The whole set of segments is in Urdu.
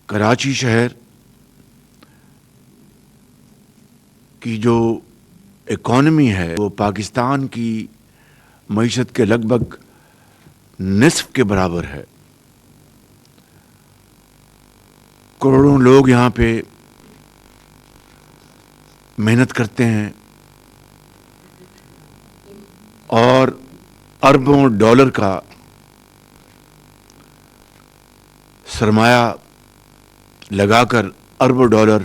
کراچی شہر کی جو اکانومی ہے وہ پاکستان کی معیشت کے لگ بھگ نصف کے برابر ہے. کروڑوں لوگ یہاں پہ محنت کرتے ہیں اور اربوں ڈالر کا سرمایہ لگا کر اربوں ڈالر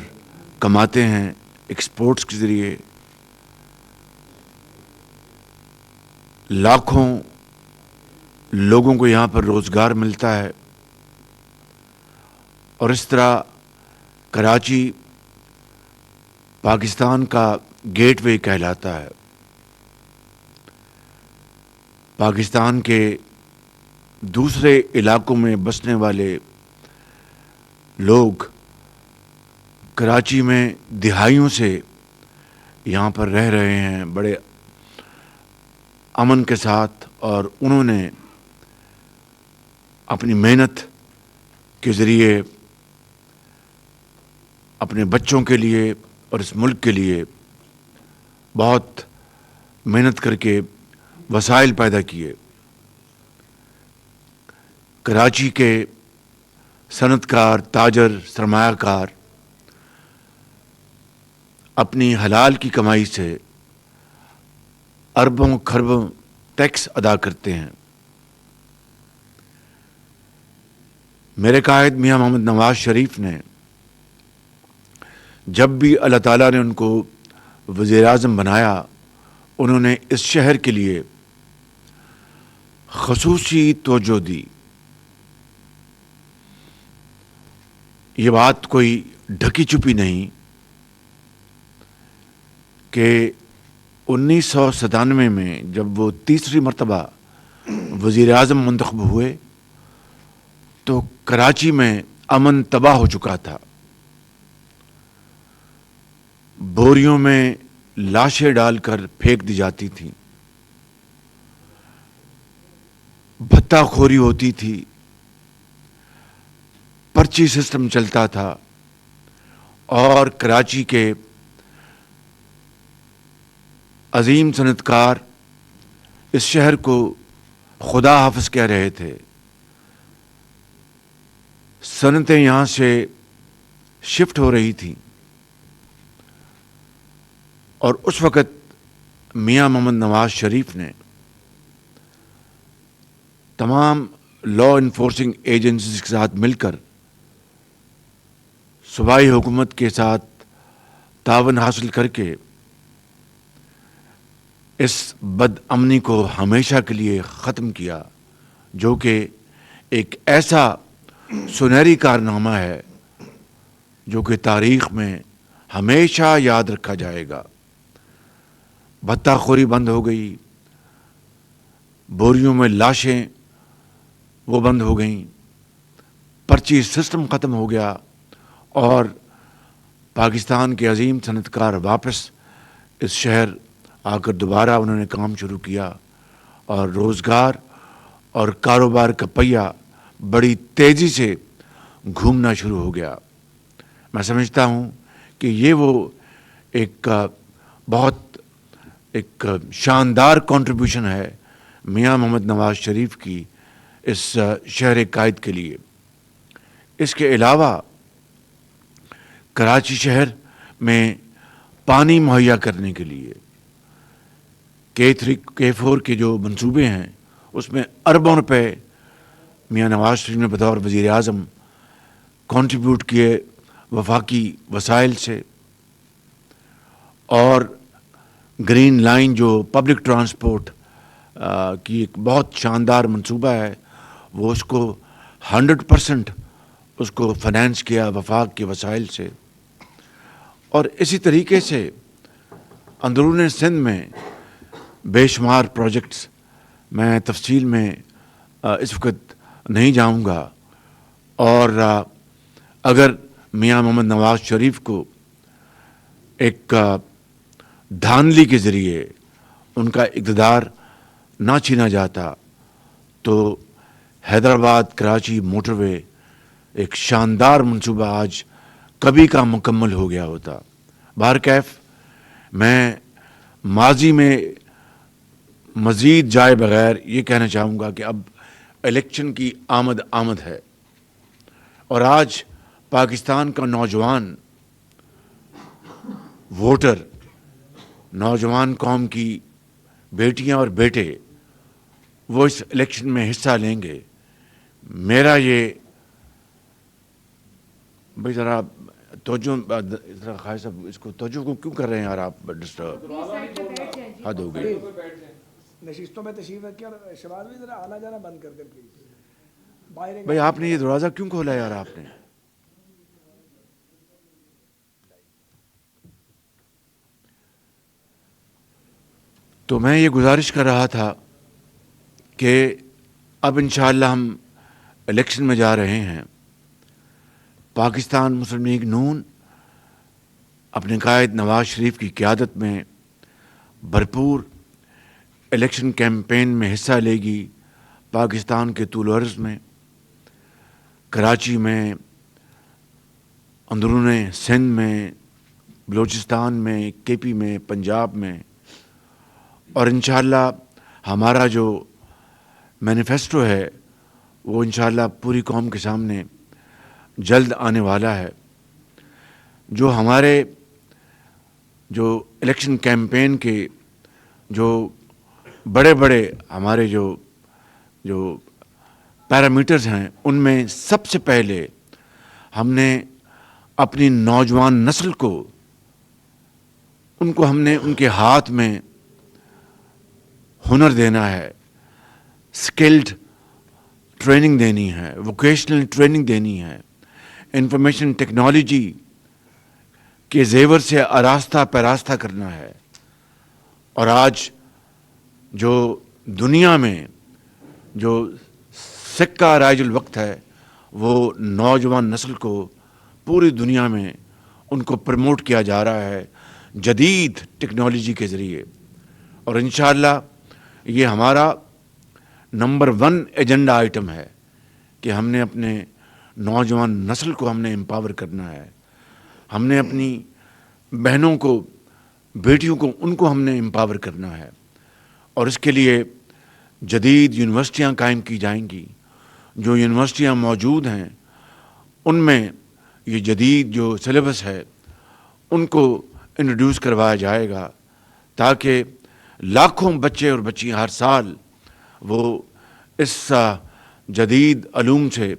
کماتے ہیں ایکسپورٹس کے ذریعے. لاکھوں لوگوں کو یہاں پر روزگار ملتا ہے اور اس طرح کراچی پاکستان کا گیٹ وے کہلاتا ہے. پاکستان کے دوسرے علاقوں میں بسنے والے لوگ کراچی میں دہائیوں سے یہاں پر رہ رہے ہیں بڑے امن کے ساتھ, اور انہوں نے اپنی محنت کے ذریعے اپنے بچوں کے لیے اور اس ملک کے لیے بہت محنت کر کے وسائل پیدا کیے. کراچی کے صنعت کار, تاجر, سرمایہ کار اپنی حلال کی کمائی سے اربوں کھربوں ٹیکس ادا کرتے ہیں. میرے قائد میاں محمد نواز شریف نے جب بھی اللہ تعالیٰ نے ان کو وزیر اعظم بنایا, انہوں نے اس شہر کے لیے خصوصی توجہ دی. یہ بات کوئی ڈھکی چھپی نہیں کہ 1997 میں جب وہ تیسری مرتبہ وزیر اعظم منتخب ہوئے تو کراچی میں امن تباہ ہو چکا تھا. بوریوں میں لاشیں ڈال کر پھینک دی جاتی تھیں, بھتہ خوری ہوتی تھی, پرچی سسٹم چلتا تھا, اور کراچی کے عظیم صنعت کار اس شہر کو خدا حافظ کہہ رہے تھے. صنعتیں یہاں سے شفٹ ہو رہی تھیں, اور اس وقت میاں محمد نواز شریف نے تمام لا انفورسنگ ایجنسیز کے ساتھ مل کر صوبائی حکومت کے ساتھ تعاون حاصل کر کے اس بد امنی کو ہمیشہ کے لیے ختم کیا, جو کہ ایک ایسا سنہری کارنامہ ہے جو کہ تاریخ میں ہمیشہ یاد رکھا جائے گا. بھتہ خوری بند ہو گئی, بوریوں میں لاشیں وہ بند ہو گئیں, پرچی سسٹم ختم ہو گیا, اور پاکستان کے عظیم صنعت کار واپس اس شہر آ کر دوبارہ انہوں نے کام شروع کیا, اور روزگار اور کاروبار کا پہیہ بڑی تیزی سے گھومنا شروع ہو گیا. میں سمجھتا ہوں کہ یہ وہ ایک بہت ایک شاندار کنٹریبیوشن ہے میاں محمد نواز شریف کی اس شہر قائد کے لیے. اس کے علاوہ کراچی شہر میں پانی مہیا کرنے کے لیے K3 K4 کے جو منصوبے ہیں اس میں اربوں روپے میاں نواز شریف نے بطور وزیر اعظم کنٹریبیوٹ کیے وفاقی وسائل سے. اور گرین لائن جو پبلک ٹرانسپورٹ کی ایک بہت شاندار منصوبہ ہے, وہ اس کو 100% اس کو فنانس کیا وفاق کے وسائل سے. اور اسی طریقے سے اندرون سندھ میں بے شمار پروجیکٹس, میں تفصیل میں اس وقت نہیں جاؤں گا, اور اگر میاں محمد نواز شریف کو ایک دھاندلی کے ذریعے ان کا اقتدار نہ چھینا جاتا تو حیدرآباد کراچی موٹر وے ایک شاندار منصوبہ آج کبھی کا مکمل ہو گیا ہوتا. بہرکیف میں ماضی میں مزید جائے بغیر یہ کہنا چاہوں گا کہ اب الیکشن کی آمد ہے اور آج پاکستان کا نوجوان ووٹر، نوجوان قوم کی بیٹیاں اور بیٹے وہ اس الیکشن میں حصہ لیں گے. میرا یہ بھائی ذرا توجہ، ذرا خواہ صاحب اس کو توجہ کو کیوں کر رہے ہیں یار آپ؟ ڈسٹرب حد ہو گئی. نشستوں میں تشریف رکھیں اور شباز بھی ذرا آنا جانا بند کر دیں پلیز. بھائی آپ نے یہ دروازہ کیوں کھولا یار آپ نے؟ تو میں یہ گزارش کر رہا تھا کہ اب انشاءاللہ ہم الیکشن میں جا رہے ہیں. پاکستان مسلم لیگ نون اپنے قائد نواز شریف کی قیادت میں بھرپور الیکشن کیمپین میں حصہ لے گی. پاکستان کے طول و عرض میں، کراچی میں، اندرون سندھ میں، بلوچستان میں، کے پی میں، پنجاب میں، اور انشاءاللہ ہمارا جو مینیفیسٹو ہے وہ انشاءاللہ پوری قوم کے سامنے جلد آنے والا ہے. جو ہمارے جو الیکشن کیمپین کے جو بڑے بڑے ہمارے جو پیرامیٹرز ہیں، ان میں سب سے پہلے ہم نے اپنی نوجوان نسل کو ہم نے ان کے ہاتھ میں ہنر دینا ہے، سکلڈ ٹریننگ دینی ہے، ووکیشنل ٹریننگ دینی ہے، انفارمیشن ٹیکنالوجی کے زیور سے آراستہ پیراستہ کرنا ہے. اور آج جو دنیا میں جو سکہ رائج الوقت ہے وہ نوجوان نسل کو پوری دنیا میں ان کو پروموٹ کیا جا رہا ہے جدید ٹیکنالوجی کے ذریعے. اور انشاءاللہ یہ ہمارا نمبر 1 ایجنڈا آئٹم ہے کہ ہم نے اپنے نوجوان نسل کو ہم نے امپاور کرنا ہے. ہم نے اپنی بہنوں کو، بیٹیوں کو، ان کو ہم نے امپاور کرنا ہے. اور اس کے لیے جدید یونیورسٹیاں قائم کی جائیں گی. جو یونیورسٹیاں موجود ہیں ان میں یہ جدید جو سلیبس ہے ان کو انٹروڈیوس کروایا جائے گا تاکہ لاکھوں بچے اور بچیاں ہر سال وہ اس جدید علوم سے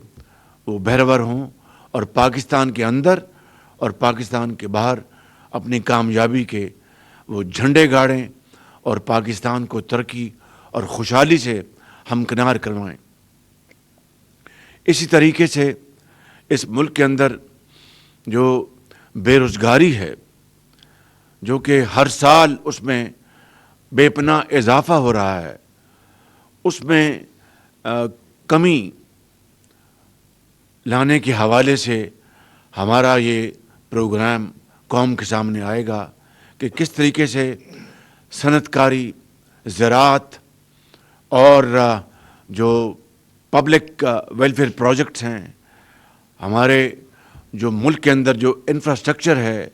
وہ بہرور ہوں اور پاکستان کے اندر اور پاکستان کے باہر اپنی کامیابی کے وہ جھنڈے گاڑیں اور پاکستان کو ترقی اور خوشحالی سے ہمکنار کروائیں. اسی طریقے سے اس ملک کے اندر جو بے روزگاری ہے، جو کہ ہر سال اس میں بے پناہ اضافہ ہو رہا ہے، اس میں کمی لانے کے حوالے سے ہمارا یہ پروگرام قوم کے سامنے آئے گا کہ کس طریقے سے صنعت کاری، زراعت اور جو پبلک ویلفیئر پروجیکٹس ہیں، ہمارے جو ملک کے اندر جو انفراسٹرکچر ہے،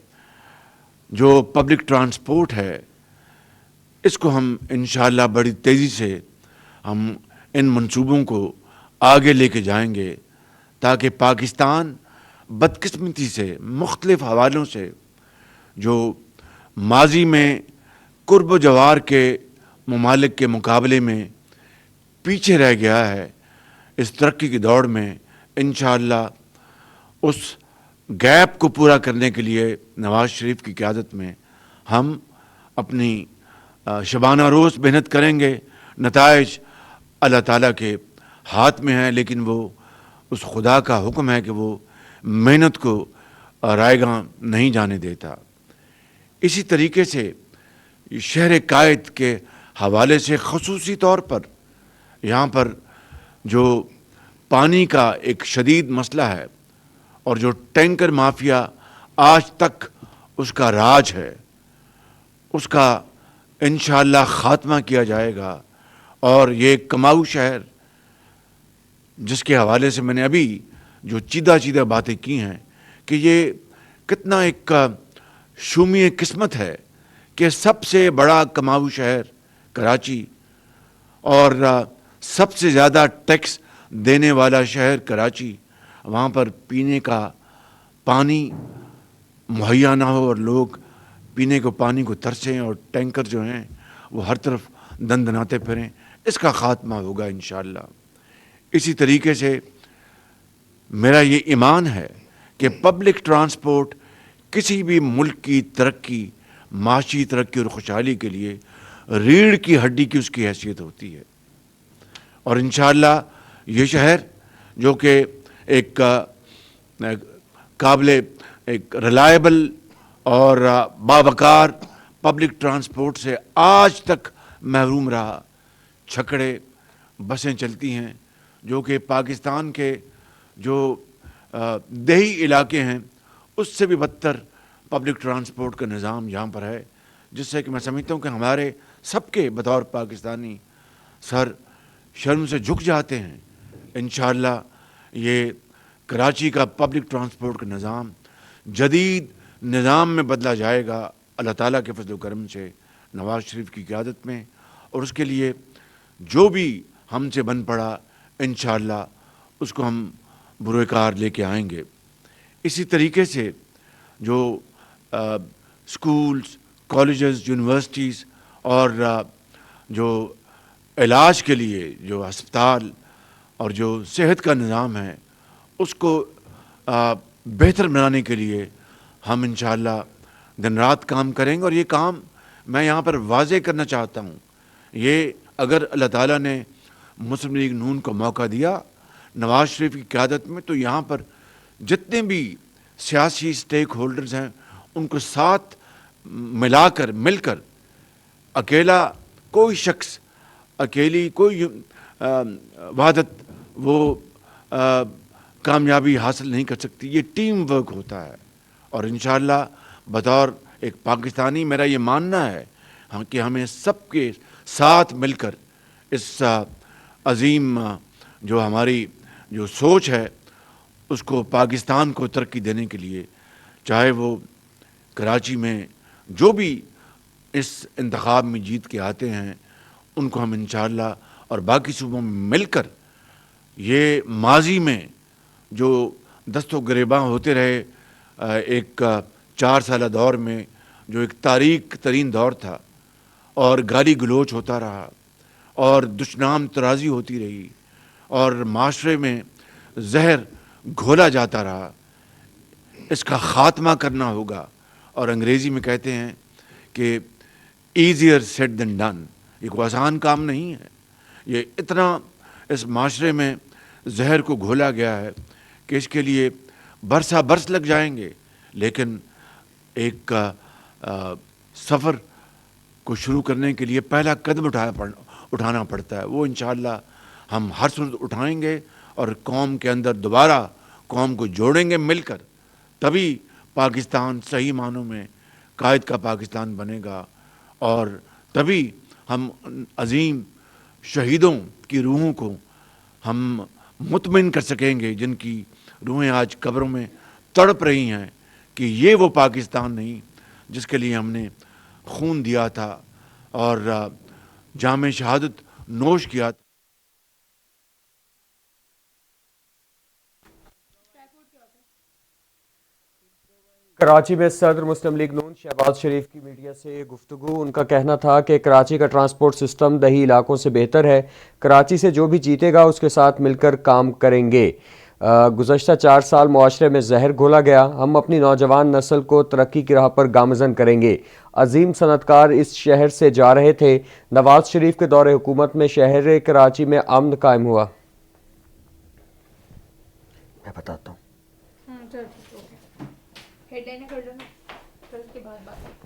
جو پبلک ٹرانسپورٹ ہے، اس کو ہم انشاءاللہ بڑی تیزی سے ہم ان منصوبوں کو آگے لے کے جائیں گے تاکہ پاکستان بدقسمتی سے مختلف حوالوں سے جو ماضی میں قرب و جوار کے ممالک کے مقابلے میں پیچھے رہ گیا ہے، اس ترقی کی دوڑ میں انشاءاللہ اس گیپ کو پورا کرنے کے لیے نواز شریف کی قیادت میں ہم اپنی شبانہ روز محنت کریں گے. نتائج اللہ تعالیٰ کے ہاتھ میں ہیں، لیکن وہ اس خدا کا حکم ہے کہ وہ محنت کو رائے گاں نہیں جانے دیتا. اسی طریقے سے شہر قائد کے حوالے سے خصوصی طور پر یہاں پر جو پانی کا ایک شدید مسئلہ ہے اور جو ٹینکر مافیا آج تک اس کا راج ہے، اس کا انشاءاللہ خاتمہ کیا جائے گا. اور یہ کماؤ شہر جس کے حوالے سے میں نے ابھی جو چیدہ چیدہ باتیں کی ہیں کہ یہ کتنا ایک شومی قسمت ہے کہ سب سے بڑا کماؤ شہر کراچی اور سب سے زیادہ ٹیکس دینے والا شہر کراچی، وہاں پر پینے کا پانی مہیا نہ ہو اور لوگ پینے کو پانی کو ترسیں اور ٹینکر جو ہیں وہ ہر طرف دندناتے پھریں. اس کا خاتمہ ہوگا انشاءاللہ. اسی طریقے سے میرا یہ ایمان ہے کہ پبلک ٹرانسپورٹ کسی بھی ملک کی ترقی، معاشی ترقی اور خوشحالی کے لیے ریڑھ کی ہڈی کی اس کی حیثیت ہوتی ہے. اور انشاءاللہ یہ شہر جو کہ ایک قابل ایک ریلائبل اور باوقار پبلک ٹرانسپورٹ سے آج تک محروم رہا. چھکڑے بسیں چلتی ہیں جو کہ پاکستان کے جو دیہی علاقے ہیں اس سے بھی بدتر پبلک ٹرانسپورٹ کا نظام یہاں پر ہے، جس سے کہ میں سمجھتا ہوں کہ ہمارے سب کے بطور پاکستانی سر شرم سے جھک جاتے ہیں. انشاءاللہ یہ کراچی کا پبلک ٹرانسپورٹ کا نظام جدید نظام میں بدلا جائے گا اللہ تعالیٰ کے فضل و کرم سے، نواز شریف کی قیادت میں. اور اس کے لیے جو بھی ہم سے بن پڑا انشاءاللہ اس کو ہم بروئے کار لے کے آئیں گے. اسی طریقے سے جو سکولز، کالجز، یونیورسٹیز اور جو علاج کے لیے جو ہسپتال اور جو صحت کا نظام ہے اس کو بہتر بنانے کے لیے ہم انشاءاللہ دن رات کام کریں گے. اور یہ کام میں یہاں پر واضح کرنا چاہتا ہوں، یہ اگر اللہ تعالیٰ نے مسلم لیگ نون کو موقع دیا نواز شریف کی قیادت میں، تو یہاں پر جتنے بھی سیاسی سٹیک ہولڈرز ہیں ان کو ساتھ مل کر اکیلا کوئی شخص، اکیلی کوئی وحدت وہ کامیابی حاصل نہیں کر سکتی. یہ ٹیم ورک ہوتا ہے. اور انشاءاللہ بطور ایک پاکستانی میرا یہ ماننا ہے کہ ہمیں سب کے ساتھ مل کر اس عظیم جو ہماری جو سوچ ہے اس کو پاکستان کو ترقی دینے کے لیے، چاہے وہ کراچی میں جو بھی اس انتخاب میں جیت کے آتے ہیں ان کو ہم انشاءاللہ اور باقی صوبوں میں مل کر یہ ماضی میں جو دست و گریباں ہوتے رہے ایک 4 سالہ دور میں جو ایک تاریک ترین دور تھا اور گالی گلوچ ہوتا رہا اور دشنام ترازی ہوتی رہی اور معاشرے میں زہر گھولا جاتا رہا، اس کا خاتمہ کرنا ہوگا. اور انگریزی میں کہتے ہیں کہ ایزیئر سیڈ دین ڈن. یہ کوئی آسان کام نہیں ہے. یہ اتنا اس معاشرے میں زہر کو گھولا گیا ہے کہ اس کے لیے برسا برس لگ جائیں گے، لیکن ایک سفر کو شروع کرنے کے لیے پہلا قدم اٹھانا پڑتا ہے. وہ انشاءاللہ ہم ہر صورت اٹھائیں گے اور قوم کے اندر دوبارہ قوم کو جوڑیں گے مل کر. تبھی پاکستان صحیح معنوں میں قائد کا پاکستان بنے گا اور تبھی ہم عظیم شہیدوں کی روحوں کو ہم مطمئن کر سکیں گے جن کی روحیں آج قبروں میں تڑپ رہی ہیں کہ یہ وہ پاکستان نہیں جس کے لیے ہم نے خون دیا تھا اور جام شہادت نوش کیا تھا. کراچی میں صدر مسلم لیگ نون شہباز شریف کی میڈیا سے گفتگو. ان کا کہنا تھا کہ کراچی کا ٹرانسپورٹ سسٹم دیہی علاقوں سے بہتر ہے. کراچی سے جو بھی جیتے گا اس کے ساتھ مل کر کام کریں گے. گزشتہ 4 سال معاشرے میں زہر گھولا گیا. ہم اپنی نوجوان نسل کو ترقی کی راہ پر گامزن کریں گے. عظیم صنعت کار اس شہر سے جا رہے تھے. نواز شریف کے دور حکومت میں شہر کراچی میں امن قائم ہوا. میں بتاتا ہوں. ہیڈ لائن کر لینا پھر اس کے بعد بات